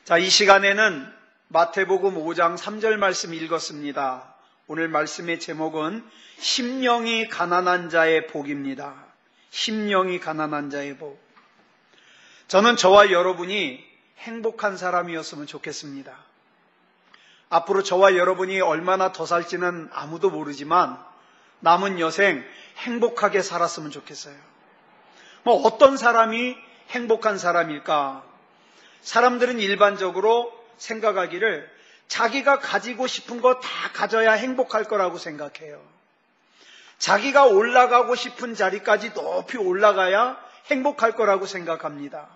자, 이 시간에는 마태복음 5장 3절 말씀 읽었습니다. 오늘 말씀의 제목은 심령이 가난한 자의 복입니다. 심령이 가난한 자의 복. 저는 저와 여러분이 행복한 사람이었으면 좋겠습니다. 앞으로 저와 여러분이 얼마나 더 살지는 아무도 모르지만 남은 여생 행복하게 살았으면 좋겠어요. 어떤 사람이 행복한 사람일까? 사람들은 일반적으로 생각하기를 자기가 가지고 싶은 거 다 가져야 행복할 거라고 생각해요. 자기가 올라가고 싶은 자리까지 높이 올라가야 행복할 거라고 생각합니다.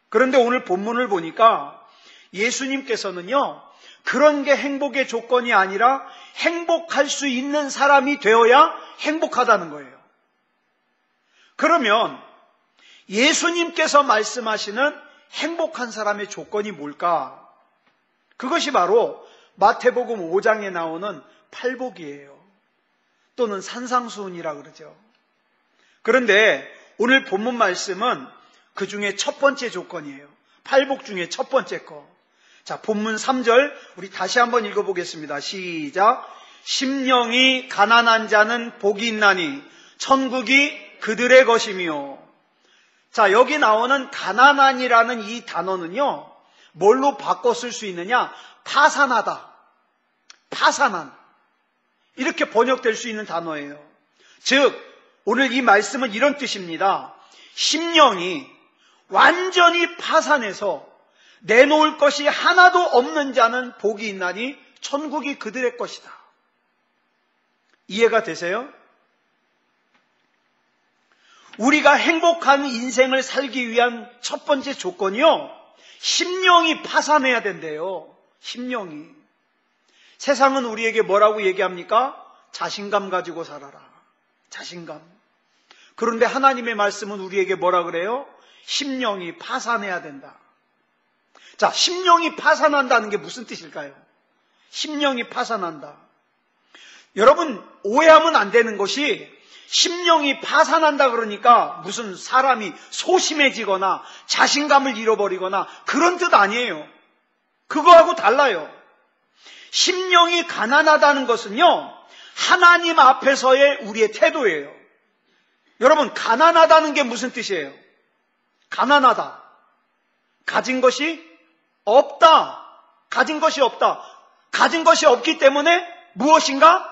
그런데 오늘 본문을 보니까 예수님께서는요, 그런 게 행복의 조건이 아니라 행복할 수 있는 사람이 되어야 행복하다는 거예요. 그러면 예수님께서 말씀하시는 행복한 사람의 조건이 뭘까? 그것이 바로 마태복음 5장에 나오는 팔복이에요. 또는 산상수훈이라 그러죠. 그런데 오늘 본문 말씀은 그 중에 첫 번째 조건이에요. 팔복 중에 첫 번째 거. 자, 본문 3절 우리 다시 한번 읽어보겠습니다. 시작. 심령이 가난한 자는 복이 있나니 천국이 그들의 것이며. 자, 여기 나오는 가난한이라는 이 단어는요, 뭘로 바꿔 쓸 수 있느냐? 파산하다, 파산한, 이렇게 번역될 수 있는 단어예요. 즉 오늘 이 말씀은 이런 뜻입니다. 심령이 완전히 파산해서 내놓을 것이 하나도 없는 자는 복이 있나니 천국이 그들의 것이다. 이해가 되세요? 우리가 행복한 인생을 살기 위한 첫 번째 조건이요, 심령이 파산해야 된대요. 심령이. 세상은 우리에게 뭐라고 얘기합니까? 자신감 가지고 살아라. 자신감. 그런데 하나님의 말씀은 우리에게 뭐라 그래요? 심령이 파산해야 된다. 자, 심령이 파산한다는 게 무슨 뜻일까요? 심령이 파산한다. 여러분, 오해하면 안 되는 것이, 심령이 파산한다 그러니까 무슨 사람이 소심해지거나 자신감을 잃어버리거나 그런 뜻 아니에요. 그거하고 달라요. 심령이 가난하다는 것은요, 하나님 앞에서의 우리의 태도예요. 여러분, 가난하다는 게 무슨 뜻이에요? 가난하다. 가진 것이 없다. 가진 것이 없다. 가진 것이 없기 때문에 무엇인가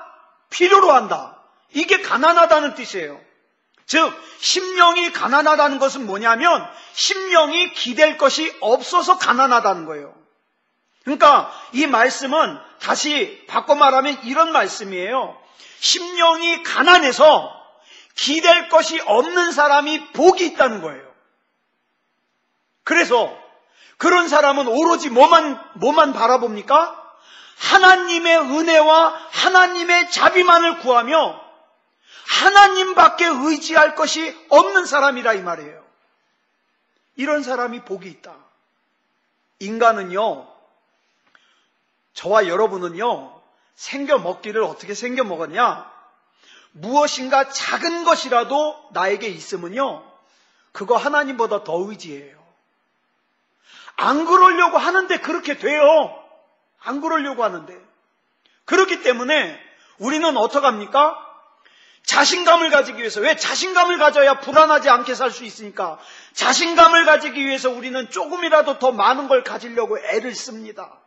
필요로 한다. 이게 가난하다는 뜻이에요. 즉 심령이 가난하다는 것은 뭐냐면 심령이 기댈 것이 없어서 가난하다는 거예요. 그러니까 이 말씀은 다시 바꿔 말하면 이런 말씀이에요. 심령이 가난해서 기댈 것이 없는 사람이 복이 있다는 거예요. 그래서 그런 사람은 오로지 뭐만 바라봅니까? 하나님의 은혜와 하나님의 자비만을 구하며 하나님밖에 의지할 것이 없는 사람이라 이 말이에요. 이런 사람이 복이 있다. 인간은요, 저와 여러분은요, 생겨 먹기를 어떻게 생겨 먹었냐? 무엇인가 작은 것이라도 나에게 있으면요, 그거 하나님보다 더 의지해요. 안 그러려고 하는데 그렇게 돼요. 안 그러려고 하는데. 그렇기 때문에 우리는 어떡합니까? 자신감을 가지기 위해서, 왜 자신감을 가져야 불안하지 않게 살 수 있으니까 자신감을 가지기 위해서 우리는 조금이라도 더 많은 걸 가지려고 애를 씁니다.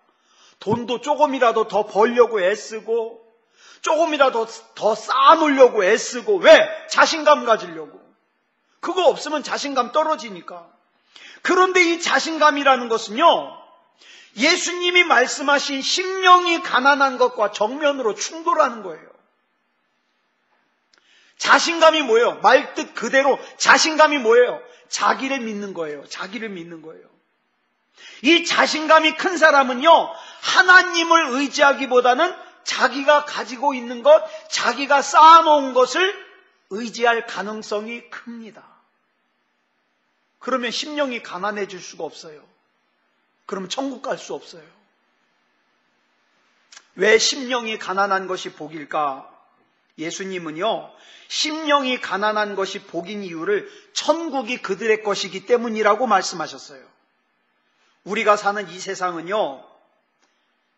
돈도 조금이라도 더 벌려고 애쓰고 조금이라도 더 쌓아놓으려고 애쓰고. 왜? 자신감 가지려고. 그거 없으면 자신감 떨어지니까. 그런데 이 자신감이라는 것은요, 예수님이 말씀하신 심령이 가난한 것과 정면으로 충돌하는 거예요. 자신감이 뭐예요? 말뜻 그대로 자신감이 뭐예요? 자기를 믿는 거예요. 자기를 믿는 거예요. 이 자신감이 큰 사람은요, 하나님을 의지하기보다는 자기가 가지고 있는 것, 자기가 쌓아놓은 것을 의지할 가능성이 큽니다. 그러면 심령이 가난해질 수가 없어요. 그러면 천국 갈 수 없어요. 왜 심령이 가난한 것이 복일까? 예수님은요, 심령이 가난한 것이 복인 이유를 천국이 그들의 것이기 때문이라고 말씀하셨어요. 우리가 사는 이 세상은요,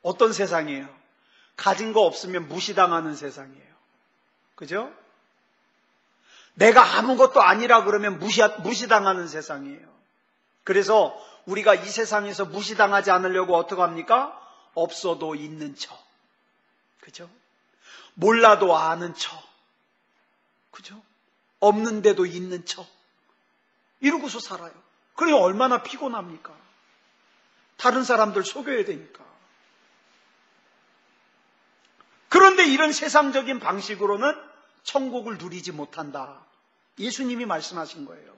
어떤 세상이에요? 가진 거 없으면 무시당하는 세상이에요. 그죠? 내가 아무것도 아니라 그러면 무시당하는 세상이에요. 그래서 우리가 이 세상에서 무시당하지 않으려고 어떻게 합니까? 없어도 있는 척. 그죠? 몰라도 아는 척. 그죠? 없는데도 있는 척. 이러고서 살아요. 그래 얼마나 피곤합니까? 다른 사람들 속여야 되니까. 그런데 이런 세상적인 방식으로는 천국을 누리지 못한다. 예수님이 말씀하신 거예요.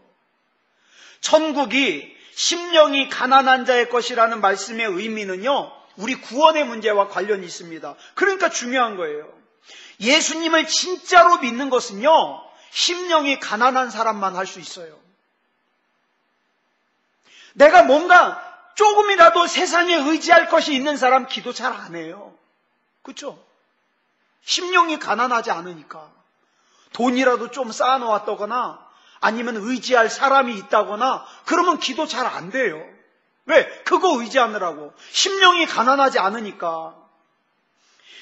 천국이 심령이 가난한 자의 것이라는 말씀의 의미는요, 우리 구원의 문제와 관련이 있습니다. 그러니까 중요한 거예요. 예수님을 진짜로 믿는 것은요, 심령이 가난한 사람만 할 수 있어요. 내가 뭔가 조금이라도 세상에 의지할 것이 있는 사람 기도 잘 안 해요. 그렇죠? 심령이 가난하지 않으니까. 돈이라도 좀 쌓아놓았다거나 아니면 의지할 사람이 있다거나 그러면 기도 잘 안 돼요. 왜? 그거 의지하느라고. 심령이 가난하지 않으니까.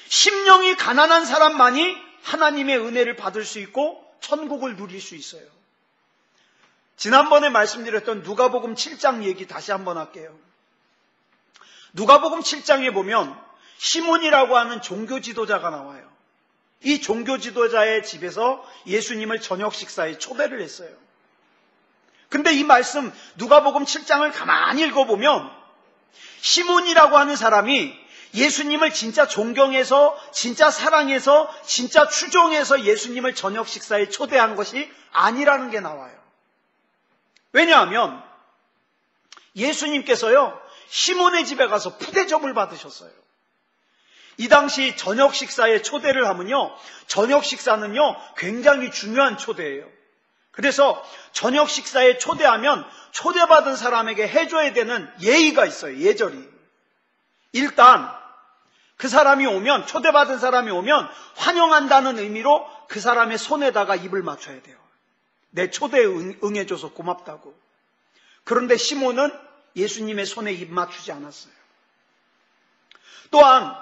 심령이 가난한 사람만이 하나님의 은혜를 받을 수 있고 천국을 누릴 수 있어요. 지난번에 말씀드렸던 누가복음 7장 얘기 다시 한번 할게요. 누가복음 7장에 보면 시몬이라고 하는 종교 지도자가 나와요. 이 종교 지도자의 집에서 예수님을 저녁 식사에 초대를 했어요. 근데 이 말씀 누가복음 7장을 가만히 읽어보면 시몬이라고 하는 사람이 예수님을 진짜 존경해서 진짜 사랑해서 진짜 추종해서 예수님을 저녁 식사에 초대한 것이 아니라는 게 나와요. 왜냐하면 예수님께서요 시몬의 집에 가서 푸대접을 받으셨어요. 이 당시 저녁 식사에 초대를 하면요, 저녁 식사는요 굉장히 중요한 초대예요. 그래서 저녁 식사에 초대하면 초대받은 사람에게 해줘야 되는 예의가 있어요. 예절이. 일단 그 사람이 오면, 초대받은 사람이 오면 환영한다는 의미로 그 사람의 손에다가 입을 맞춰야 돼요. 내 초대에 응해줘서 고맙다고. 그런데 시몬은 예수님의 손에 입 맞추지 않았어요. 또한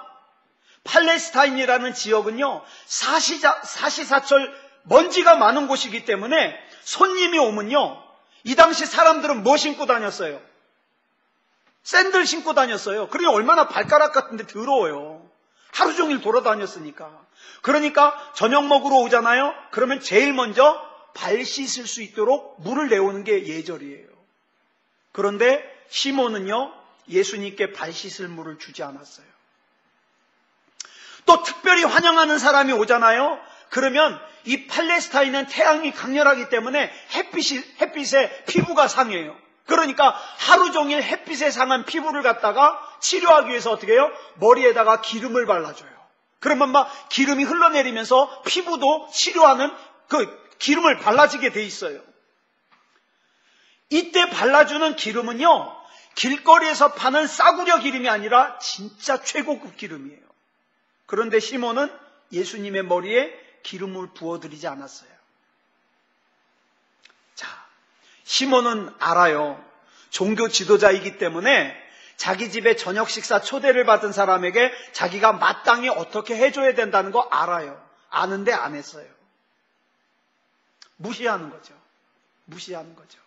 팔레스타인이라는 지역은요 사시사철 먼지가 많은 곳이기 때문에 손님이 오면요 이 당시 사람들은 뭐 신고 다녔어요? 샌들 신고 다녔어요. 그러니 얼마나 발가락 같은데 더러워요. 하루 종일 돌아다녔으니까. 그러니까 저녁 먹으러 오잖아요. 그러면 제일 먼저 발 씻을 수 있도록 물을 내오는 게 예절이에요. 그런데 시몬은요 예수님께 발 씻을 물을 주지 않았어요. 또 특별히 환영하는 사람이 오잖아요. 그러면 이 팔레스타인은 태양이 강렬하기 때문에 햇빛에 피부가 상해요. 그러니까 하루 종일 햇빛에 상한 피부를 갖다가 치료하기 위해서 어떻게 해요? 머리에다가 기름을 발라줘요. 그러면 막 기름이 흘러내리면서 피부도 치료하는 그 기름을 발라지게 돼 있어요. 이때 발라주는 기름은요 길거리에서 파는 싸구려 기름이 아니라 진짜 최고급 기름이에요. 그런데 시몬은 예수님의 머리에 기름을 부어드리지 않았어요. 자, 시몬은 알아요. 종교 지도자이기 때문에 자기 집에 저녁 식사 초대를 받은 사람에게 자기가 마땅히 어떻게 해줘야 된다는 거 알아요. 아는데 안 했어요. 무시하는 거죠. 무시하는 거죠.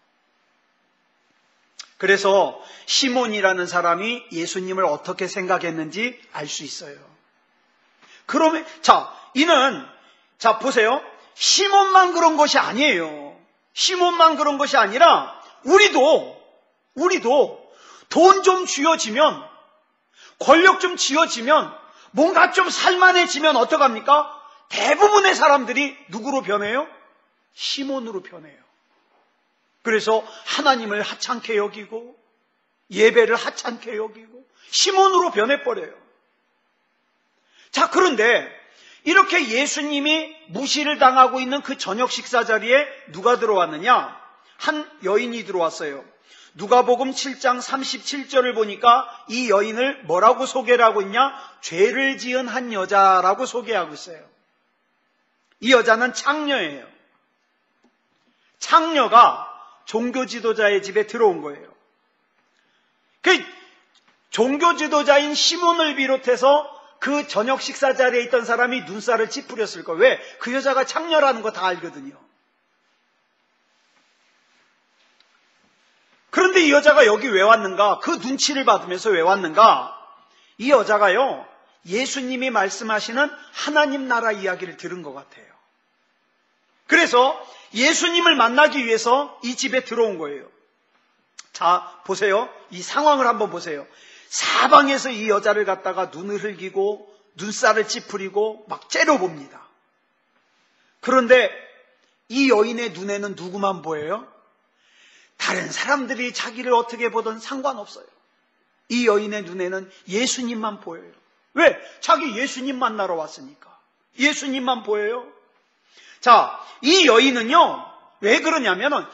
그래서 시몬이라는 사람이 예수님을 어떻게 생각했는지 알 수 있어요. 그러면 이는 보세요. 시몬만 그런 것이 아니에요. 시몬만 그런 것이 아니라 우리도 돈 좀 쥐어지면, 권력 좀 쥐어지면, 뭔가 좀 살만해지면 어떡합니까? 대부분의 사람들이 누구로 변해요? 시몬으로 변해요. 그래서 하나님을 하찮게 여기고 예배를 하찮게 여기고 시몬으로 변해버려요. 자, 그런데 이렇게 예수님이 무시를 당하고 있는 그 저녁 식사 자리에 누가 들어왔느냐? 한 여인이 들어왔어요. 누가복음 7장 37절을 보니까 이 여인을 뭐라고 소개를 하고 있냐? 죄를 지은 한 여자라고 소개하고 있어요. 이 여자는 창녀예요. 창녀가 종교 지도자의 집에 들어온 거예요. 그 종교 지도자인 시몬을 비롯해서 그 저녁 식사 자리에 있던 사람이 눈살을 찌푸렸을 거예요. 왜? 그 여자가 창녀라는 거 다 알거든요. 그런데 이 여자가 여기 왜 왔는가? 그 눈치를 받으면서 왜 왔는가? 이 여자가요, 예수님이 말씀하시는 하나님 나라 이야기를 들은 것 같아요. 그래서 예수님을 만나기 위해서 이 집에 들어온 거예요. 자, 보세요. 이 상황을 한번 보세요. 사방에서 이 여자를 갖다가 눈을 흘기고 눈살을 찌푸리고 막 째려봅니다. 그런데 이 여인의 눈에는 누구만 보여요? 다른 사람들이 자기를 어떻게 보든 상관없어요. 이 여인의 눈에는 예수님만 보여요. 왜? 자기 예수님 만나러 왔으니까. 예수님만 보여요. 자, 이 여인은요, 왜 그러냐면은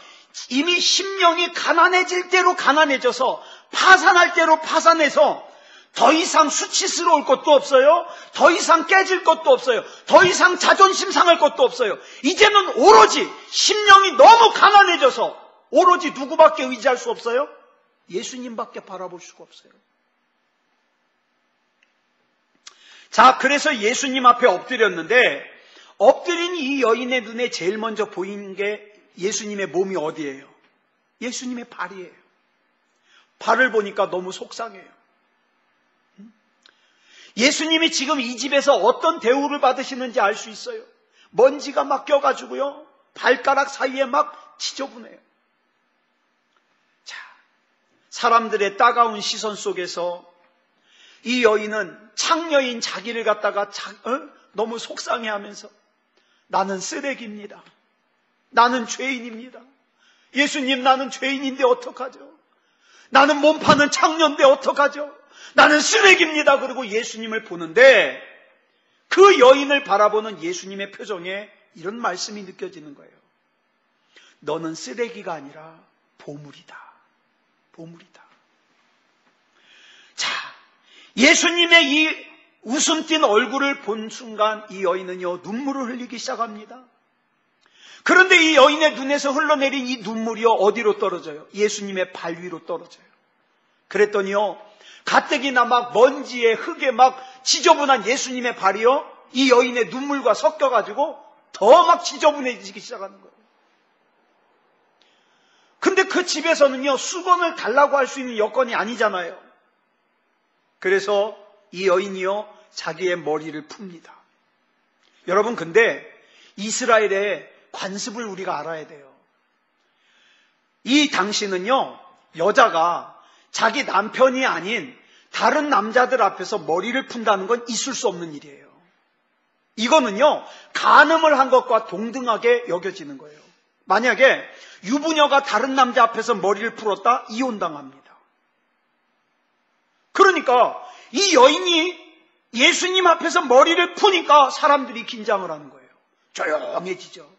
이미 심령이 가난해질 대로 가난해져서 파산할 대로 파산해서 더 이상 수치스러울 것도 없어요. 더 이상 깨질 것도 없어요. 더 이상 자존심 상할 것도 없어요. 이제는 오로지 심령이 너무 가난해져서 오로지 누구밖에 의지할 수 없어요? 예수님밖에 바라볼 수가 없어요. 자, 그래서 예수님 앞에 엎드렸는데 엎드린 이 여인의 눈에 제일 먼저 보이는 게 예수님의 몸이 어디예요? 예수님의 발이에요. 발을 보니까 너무 속상해요. 예수님이 지금 이 집에서 어떤 대우를 받으시는지 알 수 있어요. 먼지가 막 껴가지고요, 발가락 사이에 막 지저분해요. 자, 사람들의 따가운 시선 속에서 이 여인은 창녀인 자기를 갖다가 너무 속상해하면서 나는 쓰레기입니다. 나는 죄인입니다. 예수님, 나는 죄인인데 어떡하죠? 나는 몸 파는 창녀인데 어떡하죠? 나는 쓰레기입니다. 그리고 예수님을 보는데 그 여인을 바라보는 예수님의 표정에 이런 말씀이 느껴지는 거예요. 너는 쓰레기가 아니라 보물이다. 보물이다. 자, 예수님의 이 웃음 띤 얼굴을 본 순간 이 여인은요, 눈물을 흘리기 시작합니다. 그런데 이 여인의 눈에서 흘러내린 이 눈물이요, 어디로 떨어져요? 예수님의 발 위로 떨어져요. 그랬더니요, 가뜩이나 막 먼지에 흙에 막 지저분한 예수님의 발이요, 이 여인의 눈물과 섞여가지고 더 막 지저분해지기 시작하는 거예요. 근데 그 집에서는요, 수건을 달라고 할 수 있는 여건이 아니잖아요. 그래서 이 여인이요, 자기의 머리를 풉니다. 여러분, 근데 이스라엘의 관습을 우리가 알아야 돼요. 이 당시는요, 여자가 자기 남편이 아닌 다른 남자들 앞에서 머리를 푼다는 건 있을 수 없는 일이에요. 이거는요, 간음을 한 것과 동등하게 여겨지는 거예요. 만약에 유부녀가 다른 남자 앞에서 머리를 풀었다, 이혼당합니다. 그러니까 이 여인이 예수님 앞에서 머리를 푸니까 사람들이 긴장을 하는 거예요. 조용해지죠.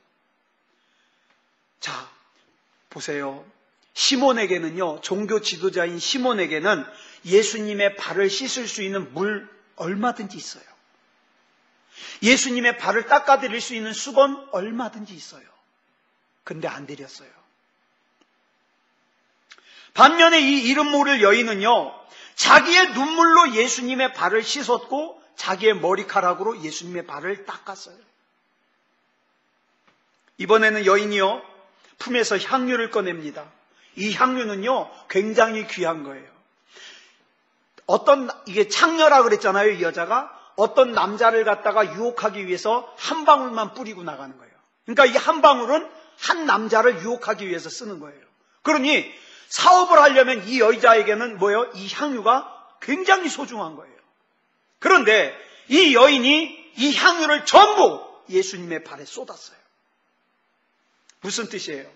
자, 보세요. 시몬에게는요, 종교 지도자인 시몬에게는 예수님의 발을 씻을 수 있는 물 얼마든지 있어요. 예수님의 발을 닦아드릴 수 있는 수건 얼마든지 있어요. 근데 안 드렸어요. 반면에 이 이름 모를 여인은요, 자기의 눈물로 예수님의 발을 씻었고 자기의 머리카락으로 예수님의 발을 닦았어요. 이번에는 여인이요, 품에서 향유를 꺼냅니다. 이 향유는요, 굉장히 귀한 거예요. 이게 창녀라 그랬잖아요, 이 여자가. 어떤 남자를 갖다가 유혹하기 위해서 한 방울만 뿌리고 나가는 거예요. 그러니까 이 한 방울은 한 남자를 유혹하기 위해서 쓰는 거예요. 그러니 사업을 하려면 이 여자에게는 뭐예요? 이 향유가 굉장히 소중한 거예요. 그런데 이 여인이 이 향유를 전부 예수님의 발에 쏟았어요. 무슨 뜻이에요?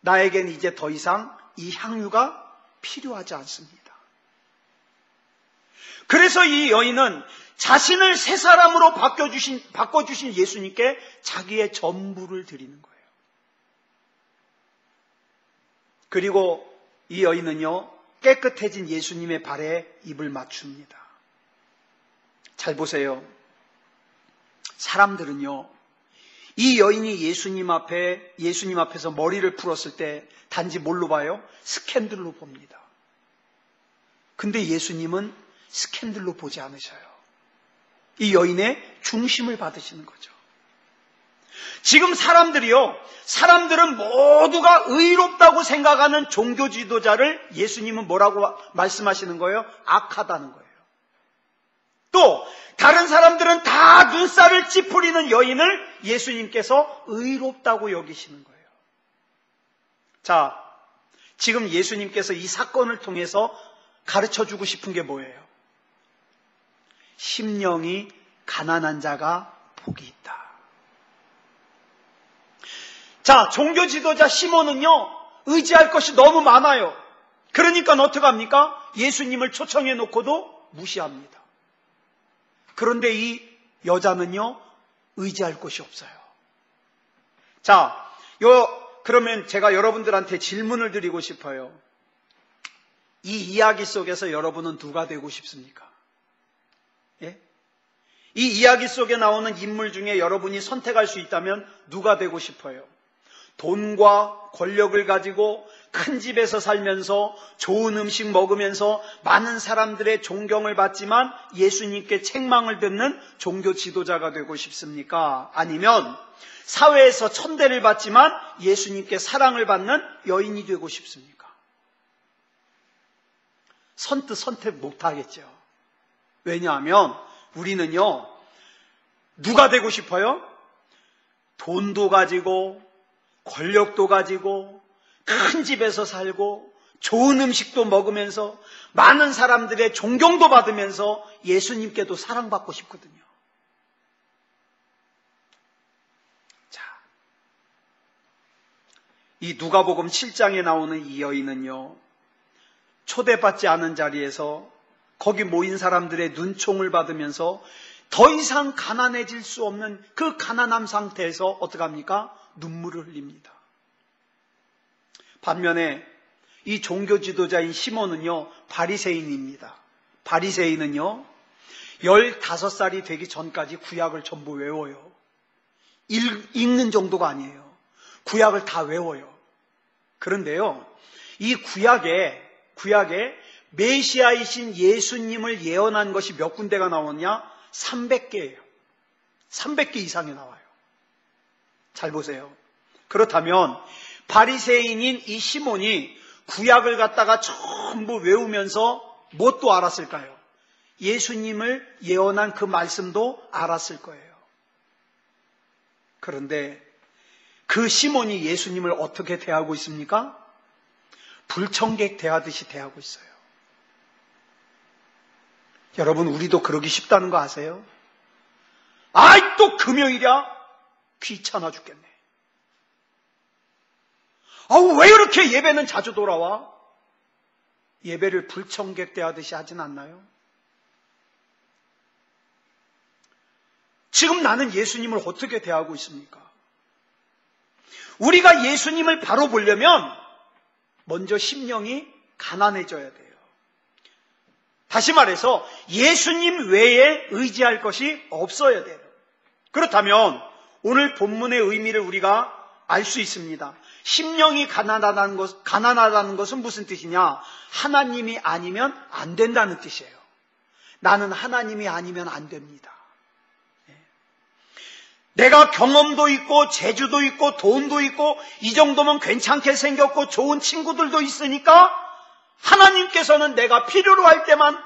나에겐 이제 더 이상 이 향유가 필요하지 않습니다. 그래서 이 여인은 자신을 새 사람으로 바꿔주신 예수님께 자기의 전부를 드리는 거예요. 그리고 이 여인은요, 깨끗해진 예수님의 발에 입을 맞춥니다. 잘 보세요. 사람들은요, 이 여인이 예수님 앞에서 머리를 풀었을 때 단지 뭘로 봐요? 스캔들로 봅니다. 근데 예수님은 스캔들로 보지 않으셔요. 이 여인의 중심을 받으시는 거죠. 지금 사람들은 모두가 의롭다고 생각하는 종교 지도자를 예수님은 뭐라고 말씀하시는 거예요? 악하다는 거예요. 또 다른 사람들은 다 눈살을 찌푸리는 여인을 예수님께서 의롭다고 여기시는 거예요. 자, 지금 예수님께서 이 사건을 통해서 가르쳐주고 싶은 게 뭐예요? 심령이 가난한 자가 복이 있다. 자, 종교 지도자 시몬은요, 의지할 것이 너무 많아요. 그러니까 어떡합니까? 예수님을 초청해 놓고도 무시합니다. 그런데 이 여자는요, 의지할 곳이 없어요. 자, 그러면 제가 여러분들한테 질문을 드리고 싶어요. 이 이야기 속에서 여러분은 누가 되고 싶습니까? 예? 이 이야기 속에 나오는 인물 중에 여러분이 선택할 수 있다면 누가 되고 싶어요? 돈과 권력을 가지고 큰 집에서 살면서 좋은 음식 먹으면서 많은 사람들의 존경을 받지만 예수님께 책망을 듣는 종교 지도자가 되고 싶습니까? 아니면 사회에서 천대를 받지만 예수님께 사랑을 받는 여인이 되고 싶습니까? 선택 못하겠죠. 왜냐하면 우리는요, 누가 되고 싶어요? 돈도 가지고 권력도 가지고 큰 집에서 살고 좋은 음식도 먹으면서 많은 사람들의 존경도 받으면서 예수님께도 사랑받고 싶거든요. 자, 이 누가복음 7장에 나오는 이 여인은요, 초대받지 않은 자리에서 거기 모인 사람들의 눈총을 받으면서 더 이상 가난해질 수 없는 그 가난함 상태에서 어떡합니까? 눈물을 흘립니다. 반면에 이 종교 지도자인 시몬은요, 바리새인입니다. 바리새인은요, 15살이 되기 전까지 구약을 전부 외워요. 읽는 정도가 아니에요. 구약을 다 외워요. 그런데요, 이 구약에 메시아이신 예수님을 예언한 것이 몇 군데가 나오냐? 300개예요. 300개 이상이 나와요. 잘 보세요. 그렇다면 바리새인인 이 시몬이 구약을 갖다가 전부 외우면서 뭣도 알았을까요? 예수님을 예언한 그 말씀도 알았을 거예요. 그런데 그 시몬이 예수님을 어떻게 대하고 있습니까? 불청객 대하듯이 대하고 있어요. 여러분, 우리도 그러기 쉽다는 거 아세요? 아이, 또 금요일이야? 귀찮아 죽겠네. 아우, 왜 이렇게 예배는 자주 돌아와? 예배를 불청객 대하듯이 하진 않나요? 지금 나는 예수님을 어떻게 대하고 있습니까? 우리가 예수님을 바로 보려면 먼저 심령이 가난해져야 돼요. 다시 말해서 예수님 외에 의지할 것이 없어야 돼요. 그렇다면 오늘 본문의 의미를 우리가 알 수 있습니다. 심령이 가난하다는 것은 무슨 뜻이냐? 하나님이 아니면 안 된다는 뜻이에요. 나는 하나님이 아니면 안 됩니다. 내가 경험도 있고 재주도 있고 돈도 있고 이 정도면 괜찮게 생겼고 좋은 친구들도 있으니까 하나님께서는 내가 필요로 할 때만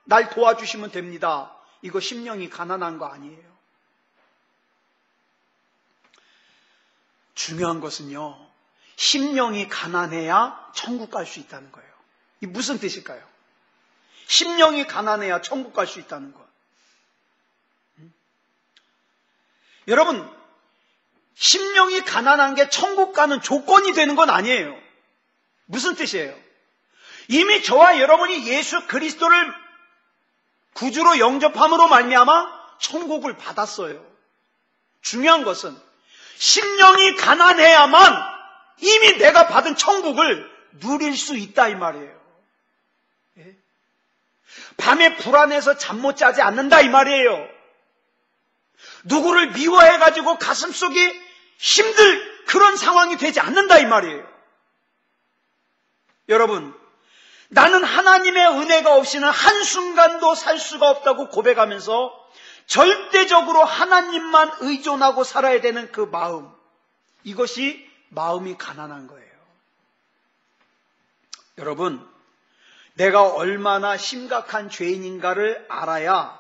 날 도와주시면 됩니다. 이거 심령이 가난한 거 아니에요. 중요한 것은요, 심령이 가난해야 천국 갈 수 있다는 거예요. 이 무슨 뜻일까요? 심령이 가난해야 천국 갈 수 있다는 것. 여러분, 심령이 가난한 게 천국 가는 조건이 되는 건 아니에요. 무슨 뜻이에요? 이미 저와 여러분이 예수 그리스도를 구주로 영접함으로 말미암아 천국을 받았어요. 중요한 것은 심령이 가난해야만 이미 내가 받은 천국을 누릴 수 있다 이 말이에요. 밤에 불안해서 잠 못 자지 않는다 이 말이에요. 누구를 미워해가지고 가슴속이 힘들 그런 상황이 되지 않는다 이 말이에요. 여러분, 나는 하나님의 은혜가 없이는 한순간도 살 수가 없다고 고백하면서 절대적으로 하나님만 의존하고 살아야 되는 그 마음, 이것이 마음이 가난한 거예요. 여러분, 내가 얼마나 심각한 죄인인가를 알아야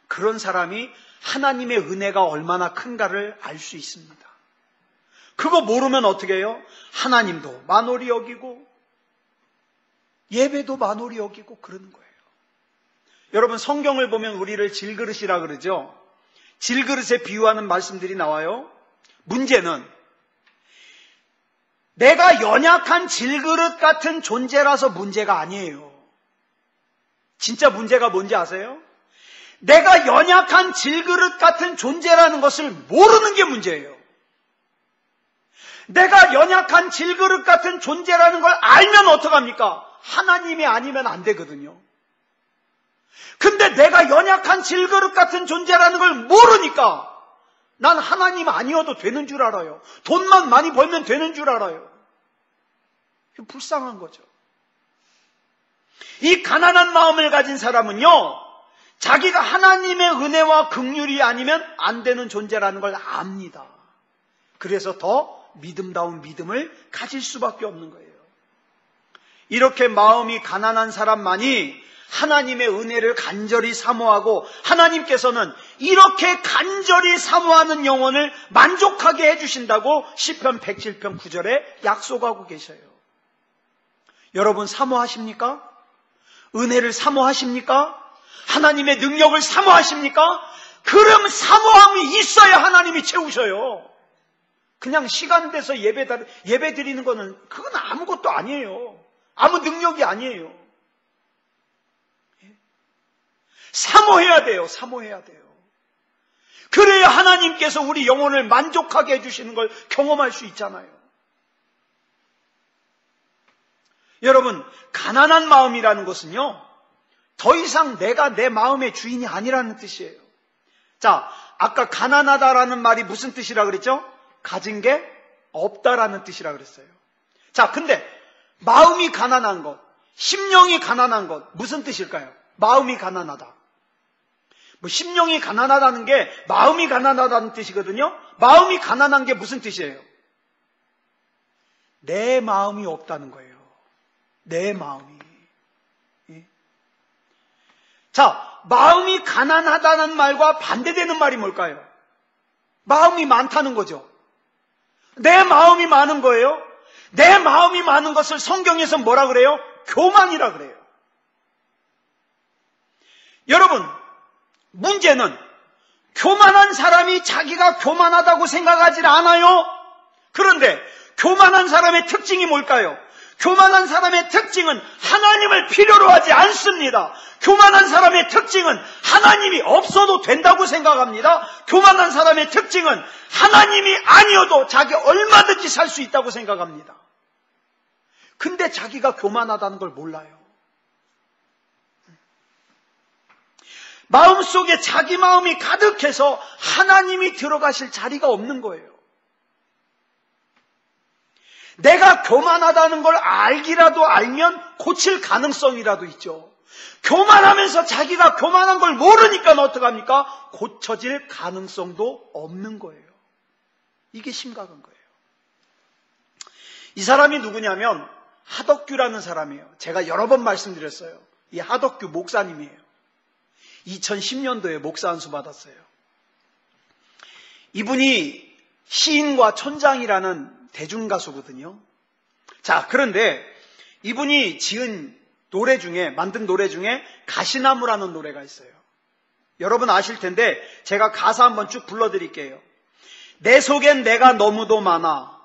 그런 사람이 하나님의 은혜가 얼마나 큰가를 알 수 있습니다. 그거 모르면 어떻게 해요? 하나님도 만홀히 여기고 예배도 만홀히 여기고 그러는 거예요. 여러분, 성경을 보면 우리를 질그릇이라 그러죠. 질그릇에 비유하는 말씀들이 나와요. 문제는 내가 연약한 질그릇 같은 존재라서 문제가 아니에요. 진짜 문제가 뭔지 아세요? 내가 연약한 질그릇 같은 존재라는 것을 모르는 게 문제예요. 내가 연약한 질그릇 같은 존재라는 걸 알면 어떡합니까? 하나님이 아니면 안 되거든요. 근데 내가 연약한 질그릇 같은 존재라는 걸 모르니까 난 하나님 아니어도 되는 줄 알아요. 돈만 많이 벌면 되는 줄 알아요. 불쌍한 거죠. 이 가난한 마음을 가진 사람은요, 자기가 하나님의 은혜와 긍휼이 아니면 안 되는 존재라는 걸 압니다. 그래서 더 믿음다운 믿음을 가질 수밖에 없는 거예요. 이렇게 마음이 가난한 사람만이 하나님의 은혜를 간절히 사모하고 하나님께서는 이렇게 간절히 사모하는 영혼을 만족하게 해주신다고 시편 107편 9절에 약속하고 계셔요. 여러분, 사모하십니까? 은혜를 사모하십니까? 하나님의 능력을 사모하십니까? 그럼 사모함이 있어야 하나님이 채우셔요. 그냥 시간 돼서 예배 드리는 거는 그건 아무것도 아니에요. 아무 능력이 아니에요. 사모해야 돼요. 사모해야 돼요. 그래야 하나님께서 우리 영혼을 만족하게 해주시는 걸 경험할 수 있잖아요. 여러분, 가난한 마음이라는 것은요, 더 이상 내가 내 마음의 주인이 아니라는 뜻이에요. 자, 아까 가난하다라는 말이 무슨 뜻이라 그랬죠? 가진 게 없다라는 뜻이라 그랬어요. 자, 근데 마음이 가난한 것, 심령이 가난한 것, 무슨 뜻일까요? 마음이 가난하다. 심령이 가난하다는 게 마음이 가난하다는 뜻이거든요. 마음이 가난한 게 무슨 뜻이에요? 내 마음이 없다는 거예요. 내 마음이. 자, 마음이 가난하다는 말과 반대되는 말이 뭘까요? 마음이 많다는 거죠. 내 마음이 많은 거예요. 내 마음이 많은 것을 성경에서 뭐라 그래요? 교만이라 그래요. 여러분, 문제는 교만한 사람이 자기가 교만하다고 생각하지 않아요. 그런데 교만한 사람의 특징이 뭘까요? 교만한 사람의 특징은 하나님을 필요로 하지 않습니다. 교만한 사람의 특징은 하나님이 없어도 된다고 생각합니다. 교만한 사람의 특징은 하나님이 아니어도 자기 얼마든지 살 수 있다고 생각합니다. 근데 자기가 교만하다는 걸 몰라요. 마음속에 자기 마음이 가득해서 하나님이 들어가실 자리가 없는 거예요. 내가 교만하다는 걸 알기라도 알면 고칠 가능성이라도 있죠. 교만하면서 자기가 교만한 걸 모르니까 어떡합니까? 고쳐질 가능성도 없는 거예요. 이게 심각한 거예요. 이 사람이 누구냐면 하덕규라는 사람이에요. 제가 여러 번 말씀드렸어요. 이 하덕규 목사님이에요. 2010년도에 목사 안수 받았어요. 이분이 시인과 촌장이라는 대중가수거든요. 자, 그런데 이분이 지은 노래 중에, 만든 노래 중에 가시나무라는 노래가 있어요. 여러분 아실 텐데 제가 가사 한번 쭉 불러드릴게요. 내 속엔 내가 너무도 많아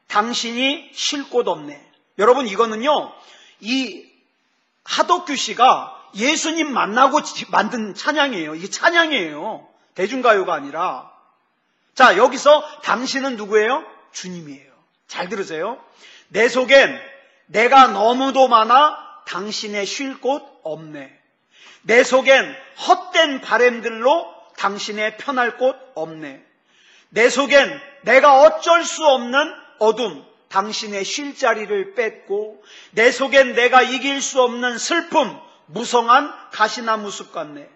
당신이 쉴 곳 없네. 여러분, 이거는요, 이 하덕규 씨가 예수님 만나고 만든 찬양이에요. 이게 찬양이에요. 대중가요가 아니라. 자, 여기서 당신은 누구예요? 주님이에요. 잘 들으세요. 내 속엔 내가 너무도 많아 당신의 쉴 곳 없네. 내 속엔 헛된 바램들로 당신의 편할 곳 없네. 내 속엔 내가 어쩔 수 없는 어둠, 당신의 쉴 자리를 뺐고 내 속엔 내가 이길 수 없는 슬픔, 무성한 가시나무 숲 같네.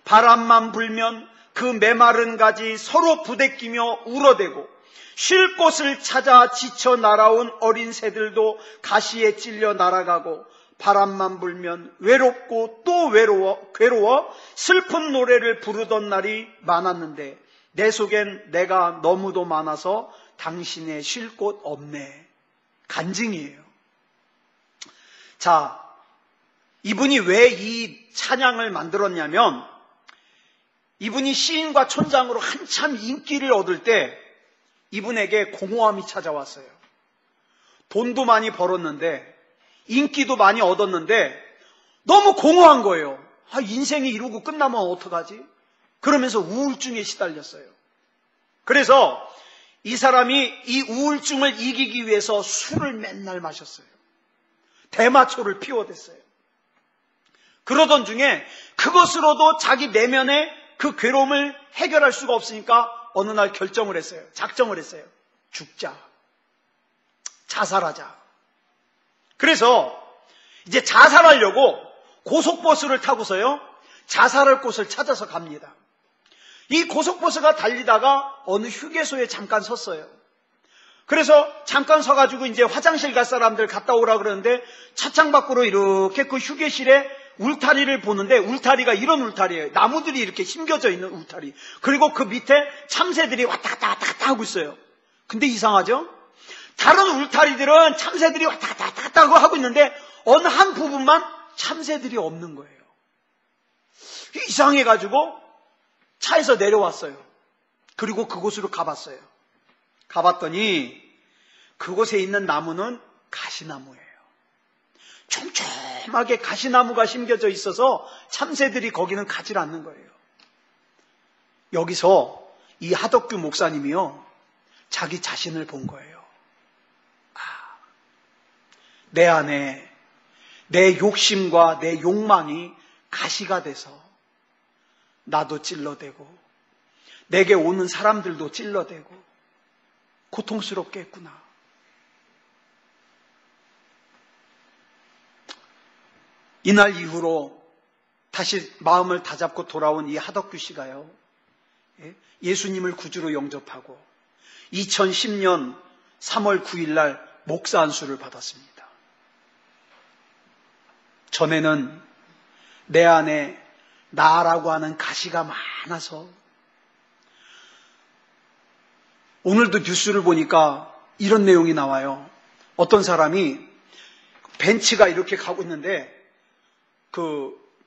바람만 불면 그 메마른 가지 서로 부대끼며 울어대고 쉴 곳을 찾아 지쳐 날아온 어린 새들도 가시에 찔려 날아가고 바람만 불면 외롭고 또 괴로워 슬픈 노래를 부르던 날이 많았는데 내 속엔 내가 너무도 많아서 당신의 쉴 곳 없네. 간증이에요. 자, 이분이 왜 이 찬양을 만들었냐면 이분이 시인과 촌장으로 한참 인기를 얻을 때 이분에게 공허함이 찾아왔어요. 돈도 많이 벌었는데 인기도 많이 얻었는데 너무 공허한 거예요. 인생이 이러고 끝나면 어떡하지? 그러면서 우울증에 시달렸어요. 그래서 이 사람이 이 우울증을 이기기 위해서 술을 맨날 마셨어요. 대마초를 피워댔어요. 그러던 중에 그것으로도 자기 내면의 그 괴로움을 해결할 수가 없으니까 어느 날 결정을 했어요. 작정을 했어요. 죽자. 자살하자. 그래서 이제 자살하려고 고속버스를 타고서요. 자살할 곳을 찾아서 갑니다. 이 고속버스가 달리다가 어느 휴게소에 잠깐 섰어요. 그래서 잠깐 서가지고 이제 화장실 갈 사람들 갔다 오라 그러는데 차창 밖으로 이렇게 그 휴게실에 울타리를 보는데 울타리가 이런 울타리예요. 나무들이 이렇게 심겨져 있는 울타리. 그리고 그 밑에 참새들이 왔다 갔다 왔다 갔다 하고 있어요. 근데 이상하죠? 다른 울타리들은 참새들이 왔다 갔다 하고 있는데 어느 한 부분만 참새들이 없는 거예요. 이상해가지고 차에서 내려왔어요. 그리고 그곳으로 가봤어요. 가봤더니 그곳에 있는 나무는 가시나무예요. 촘촘하게 가시나무가 심겨져 있어서 참새들이 거기는 가지 않는 거예요. 여기서 이 하덕규 목사님이요, 자기 자신을 본 거예요. 내 안에 내 욕심과 내 욕망이 가시가 돼서 나도 찔러대고 내게 오는 사람들도 찔러대고 고통스럽게 했구나. 이날 이후로 다시 마음을 다잡고 돌아온 이 하덕규 씨가요, 예수님을 구주로 영접하고 2010년 3월 9일 날 목사 안수를 받았습니다. 전에는 내 안에 나라고 하는 가시가 많아서, 오늘도 뉴스를 보니까 이런 내용이 나와요. 어떤 사람이 벤츠가 이렇게 가고 있는데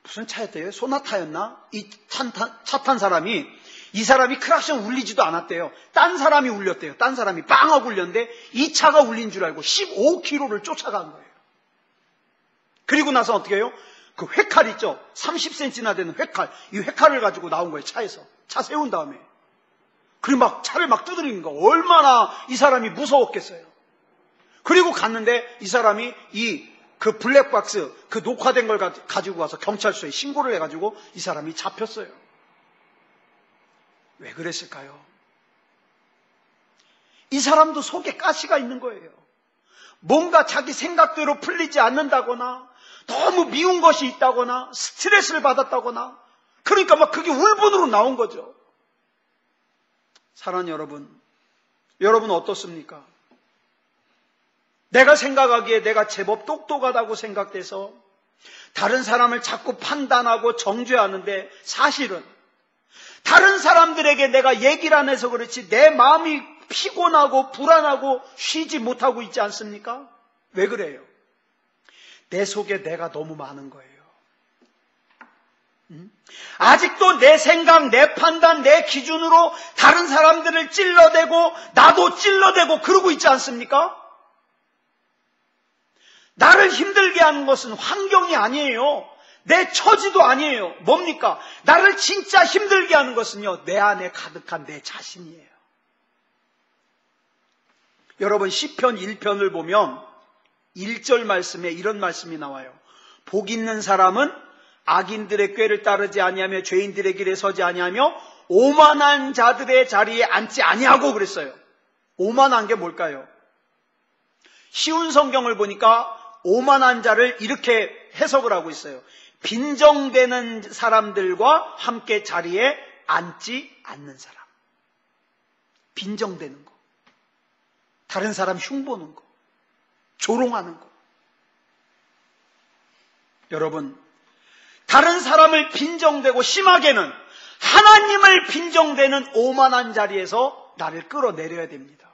무슨 차였대요? 소나타였나? 이 차 탄 사람이, 이 사람이 크락션 울리지도 않았대요. 딴 사람이 울렸대요. 딴 사람이 빵 하고 울렸는데 이 차가 울린 줄 알고 15km를 쫓아간 거예요. 그리고 나서 어떻게 해요? 그 회칼 있죠? 30cm나 되는 회칼. 이 회칼을 가지고 나온 거예요. 차에서. 차 세운 다음에. 그리고 막 차를 막 두드리는 거. 얼마나 이 사람이 무서웠겠어요. 그리고 갔는데 이 사람이 그 블랙박스, 그 녹화된 걸 가지고 와서 경찰서에 신고를 해가지고 이 사람이 잡혔어요. 왜 그랬을까요? 이 사람도 속에 가시가 있는 거예요. 뭔가 자기 생각대로 풀리지 않는다거나, 너무 미운 것이 있다거나, 스트레스를 받았다거나, 그러니까 막 그게 울분으로 나온 거죠. 사랑하는 여러분 어떻습니까? 내가 생각하기에 내가 제법 똑똑하다고 생각돼서 다른 사람을 자꾸 판단하고 정죄하는데, 사실은 다른 사람들에게 내가 얘기를 안 해서 그렇지 내 마음이 피곤하고 불안하고 쉬지 못하고 있지 않습니까? 왜 그래요? 내 속에 내가 너무 많은 거예요. 아직도 내 생각, 내 판단, 내 기준으로 다른 사람들을 찔러대고 나도 찔러대고 그러고 있지 않습니까? 나를 힘들게 하는 것은 환경이 아니에요. 내 처지도 아니에요. 뭡니까? 나를 진짜 힘들게 하는 것은요, 내 안에 가득한 내 자신이에요. 여러분, 시편 1편을 보면 1절 말씀에 이런 말씀이 나와요. 복 있는 사람은 악인들의 꾀를 따르지 아니하며 죄인들의 길에 서지 아니하며 오만한 자들의 자리에 앉지 아니하고 그랬어요. 오만한 게 뭘까요? 쉬운 성경을 보니까 오만한 자를 이렇게 해석을 하고 있어요. 빈정되는 사람들과 함께 자리에 앉지 않는 사람. 빈정되는 거. 다른 사람 흉보는 거. 조롱하는 거. 여러분, 다른 사람을 빈정대고 심하게는 하나님을 빈정대는 오만한 자리에서 나를 끌어내려야 됩니다.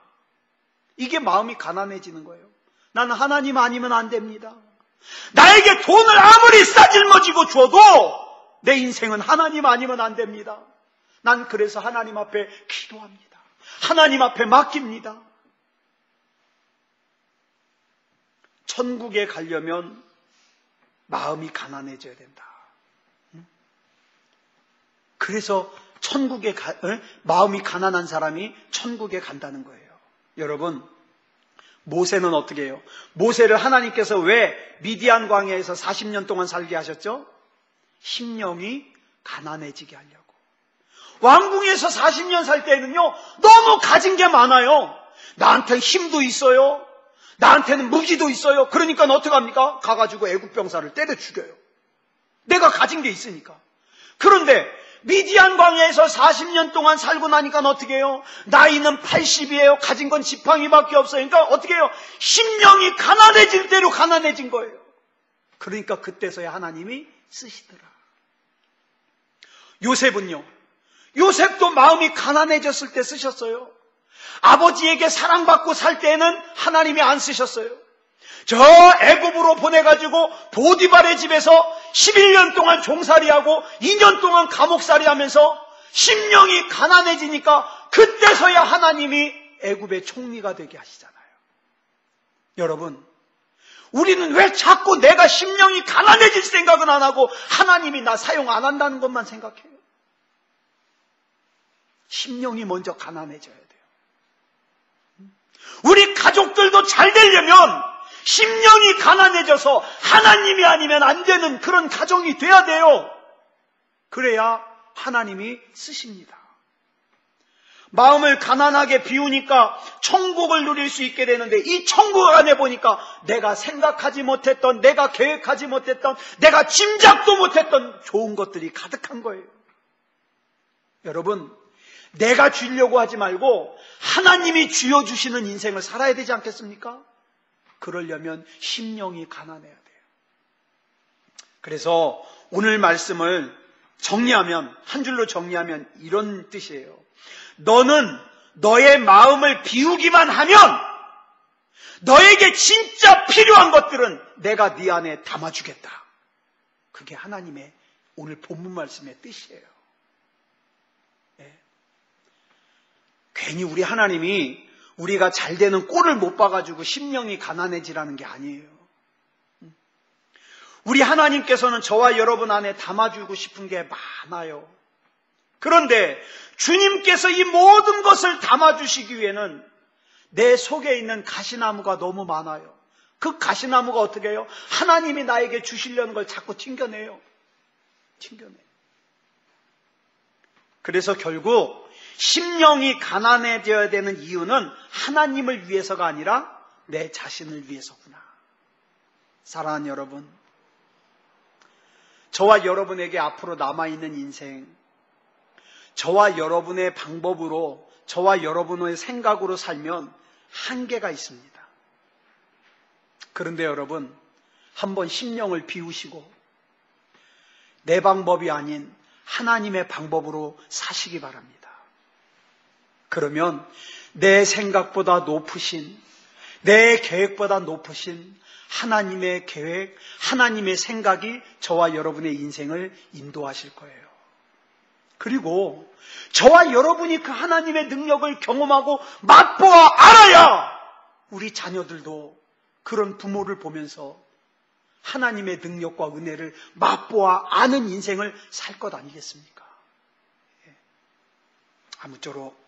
이게 마음이 가난해지는 거예요. 나는 하나님 아니면 안 됩니다. 나에게 돈을 아무리 싸질머지고 줘도 내 인생은 하나님 아니면 안 됩니다. 난 그래서 하나님 앞에 기도합니다. 하나님 앞에 맡깁니다. 천국에 가려면 마음이 가난해져야 된다. 그래서 마음이 가난한 사람이 천국에 간다는 거예요. 여러분, 모세는 어떻게 해요? 모세를 하나님께서 왜 미디안 광야에서 40년 동안 살게 하셨죠? 심령이 가난해지게 하려고. 왕궁에서 40년 살 때는요, 너무 가진 게 많아요. 나한테는 힘도 있어요. 나한테는 무기도 있어요. 그러니까 어떻게 합니까? 가가지고 애국 병사를 때려 죽여요. 내가 가진 게 있으니까. 그런데 미디안 광야에서 40년 동안 살고 나니까 어떻게 해요? 나이는 80이에요. 가진 건 지팡이밖에 없어요. 그러니까 어떻게 해요? 심령이 가난해질 대로 가난해진 거예요. 그러니까 그때서야 하나님이 쓰시더라. 요셉은요, 요셉도 마음이 가난해졌을 때 쓰셨어요. 아버지에게 사랑받고 살 때는 하나님이 안 쓰셨어요. 저 애굽으로 보내가지고 보디발의 집에서 11년 동안 종살이하고 2년 동안 감옥살이하면서 심령이 가난해지니까 그때서야 하나님이 애굽의 총리가 되게 하시잖아요. 여러분, 우리는 왜 자꾸 내가 심령이 가난해질 생각은 안 하고 하나님이 나 사용 안 한다는 것만 생각해요? 심령이 먼저 가난해져야 돼요. 우리 가족들도 잘 되려면 심령이 가난해져서 하나님이 아니면 안 되는 그런 가정이 돼야 돼요. 그래야 하나님이 쓰십니다. 마음을 가난하게 비우니까 천국을 누릴 수 있게 되는데, 이 천국 안에 보니까 내가 생각하지 못했던, 내가 계획하지 못했던, 내가 짐작도 못했던 좋은 것들이 가득한 거예요. 여러분, 내가 주려고 하지 말고 하나님이 쥐어주시는 인생을 살아야 되지 않겠습니까? 그러려면 심령이 가난해야 돼요. 그래서 오늘 말씀을 정리하면, 한 줄로 정리하면 이런 뜻이에요. 너는 너의 마음을 비우기만 하면 너에게 진짜 필요한 것들은 내가 네 안에 담아주겠다. 그게 하나님의 오늘 본문 말씀의 뜻이에요. 네. 괜히 우리 하나님이 우리가 잘 되는 꼴을 못 봐가지고 심령이 가난해지라는 게 아니에요. 우리 하나님께서는 저와 여러분 안에 담아주고 싶은 게 많아요. 그런데 주님께서 이 모든 것을 담아주시기 위해는 내 속에 있는 가시나무가 너무 많아요. 그 가시나무가 어떻게 해요? 하나님이 나에게 주시려는 걸 자꾸 튕겨내요. 그래서 결국 심령이 가난해져야 되는 이유는 하나님을 위해서가 아니라 내 자신을 위해서구나. 사랑하는 여러분, 저와 여러분에게 앞으로 남아있는 인생, 저와 여러분의 방법으로, 저와 여러분의 생각으로 살면 한계가 있습니다. 그런데 여러분, 한번 심령을 비우시고 내 방법이 아닌 하나님의 방법으로 사시기 바랍니다. 그러면 내 생각보다 높으신, 내 계획보다 높으신 하나님의 계획, 하나님의 생각이 저와 여러분의 인생을 인도하실 거예요. 그리고 저와 여러분이 그 하나님의 능력을 경험하고 맛보아 알아야 우리 자녀들도 그런 부모를 보면서 하나님의 능력과 은혜를 맛보아 아는 인생을 살 것 아니겠습니까? 아무쪼록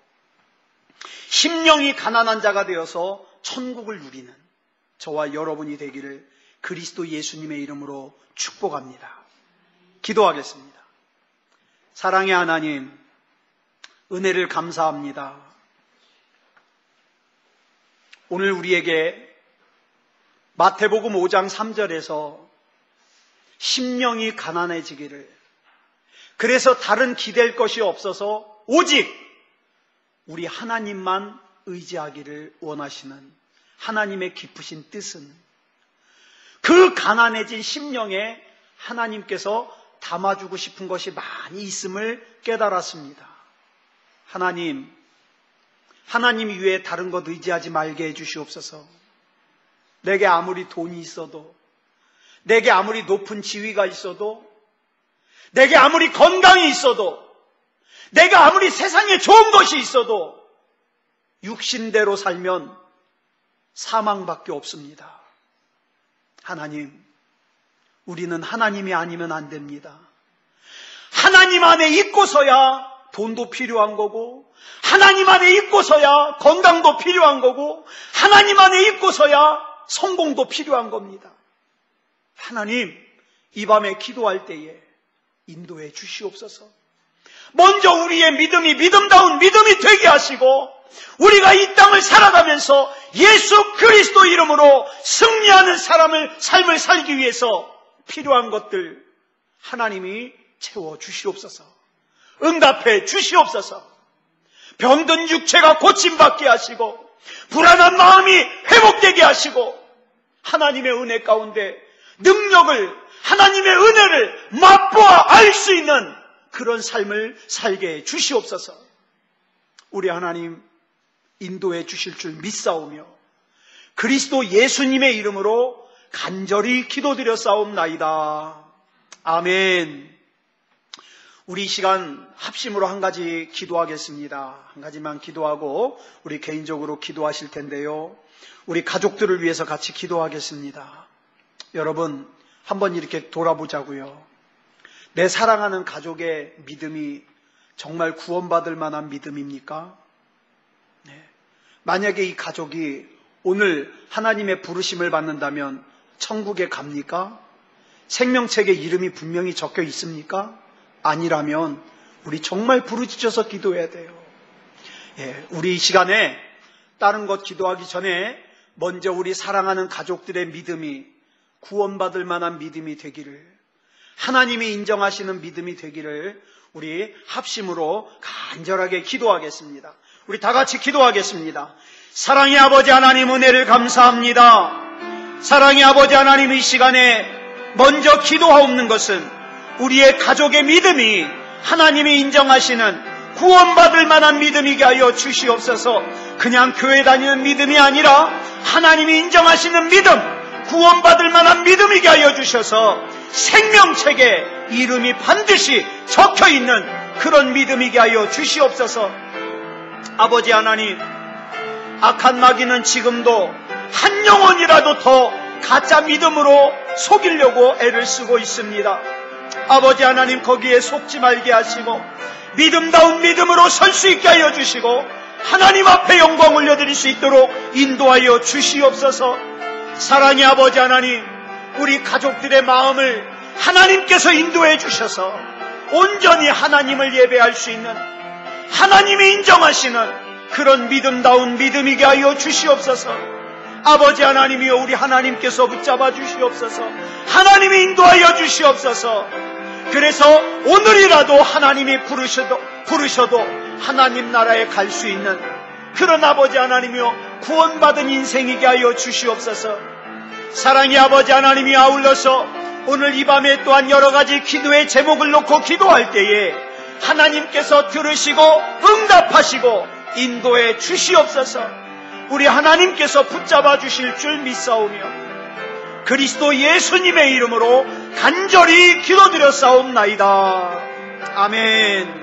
심령이 가난한 자가 되어서 천국을 누리는 저와 여러분이 되기를 그리스도 예수님의 이름으로 축복합니다. 기도하겠습니다. 사랑의 하나님, 은혜를 감사합니다. 오늘 우리에게 마태복음 5장 3절에서 심령이 가난해지기를, 그래서 다른 기댈 것이 없어서 오직 우리 하나님만 의지하기를 원하시는 하나님의 깊으신 뜻은 그 가난해진 심령에 하나님께서 담아주고 싶은 것이 많이 있음을 깨달았습니다. 하나님 외에 다른 것 의지하지 말게 해주시옵소서. 내게 아무리 돈이 있어도, 내게 아무리 높은 지위가 있어도, 내게 아무리 건강이 있어도, 내가 아무리 세상에 좋은 것이 있어도 육신대로 살면 사망밖에 없습니다. 하나님, 우리는 하나님이 아니면 안 됩니다. 하나님 안에 있고서야 돈도 필요한 거고, 하나님 안에 있고서야 건강도 필요한 거고, 하나님 안에 있고서야 성공도 필요한 겁니다. 하나님, 이 밤에 기도할 때에 인도해 주시옵소서. 먼저 우리의 믿음이 믿음다운 믿음이 되게 하시고, 우리가 이 땅을 살아가면서 예수 그리스도 이름으로 승리하는 삶을 살기 위해서 필요한 것들 하나님이 채워 주시옵소서. 응답해 주시옵소서. 병든 육체가 고침받게 하시고, 불안한 마음이 회복되게 하시고, 하나님의 은혜 가운데 능력을, 하나님의 은혜를 맛보아 알 수 있는 그런 삶을 살게 해 주시옵소서. 우리 하나님 인도해 주실 줄 믿사오며 그리스도 예수님의 이름으로 간절히 기도드려 싸움나이다. 아멘. 우리 이 시간 합심으로 한 가지 기도하겠습니다. 한 가지만 기도하고 우리 개인적으로 기도하실 텐데요. 우리 가족들을 위해서 같이 기도하겠습니다. 여러분, 한번 이렇게 돌아보자고요. 내 사랑하는 가족의 믿음이 정말 구원받을 만한 믿음입니까? 네. 만약에 이 가족이 오늘 하나님의 부르심을 받는다면 천국에 갑니까? 생명책에 이름이 분명히 적혀 있습니까? 아니라면 우리 정말 부르짖어서 기도해야 돼요. 우리 이 시간에 다른 것 기도하기 전에 먼저 우리 사랑하는 가족들의 믿음이 구원받을 만한 믿음이 되기를, 하나님이 인정하시는 믿음이 되기를 우리 합심으로 간절하게 기도하겠습니다. 우리 다 같이 기도하겠습니다. 사랑의 아버지 하나님, 은혜를 감사합니다. 사랑의 아버지 하나님, 이 시간에 먼저 기도하옵는 것은 우리의 가족의 믿음이 하나님이 인정하시는 구원받을 만한 믿음이게 하여 주시옵소서. 그냥 교회 다니는 믿음이 아니라 하나님이 인정하시는 믿음, 구원받을 만한 믿음이게 하여 주셔서 생명책에 이름이 반드시 적혀있는 그런 믿음이게 하여 주시옵소서. 아버지 하나님, 악한 마귀는 지금도 한 영혼이라도 더 가짜 믿음으로 속이려고 애를 쓰고 있습니다. 아버지 하나님, 거기에 속지 말게 하시고 믿음다운 믿음으로 설 수 있게 하여 주시고 하나님 앞에 영광 올려드릴 수 있도록 인도하여 주시옵소서. 사랑의 아버지 하나님, 우리 가족들의 마음을 하나님께서 인도해 주셔서 온전히 하나님을 예배할 수 있는, 하나님이 인정하시는 그런 믿음다운 믿음이게 하여 주시옵소서. 아버지 하나님이여, 우리 하나님께서 붙잡아 주시옵소서. 하나님이 인도하여 주시옵소서. 그래서 오늘이라도 하나님이 부르셔도 하나님 나라에 갈 수 있는 그런 아버지 하나님이여, 구원받은 인생이게 하여 주시옵소서. 사랑의 아버지 하나님이 아울러서 오늘 이 밤에 또한 여러 가지 기도의 제목을 놓고 기도할 때에 하나님께서 들으시고 응답하시고 인도해 주시옵소서. 우리 하나님께서 붙잡아 주실 줄 믿사오며 그리스도 예수님의 이름으로 간절히 기도드려 싸움나이다. 아멘.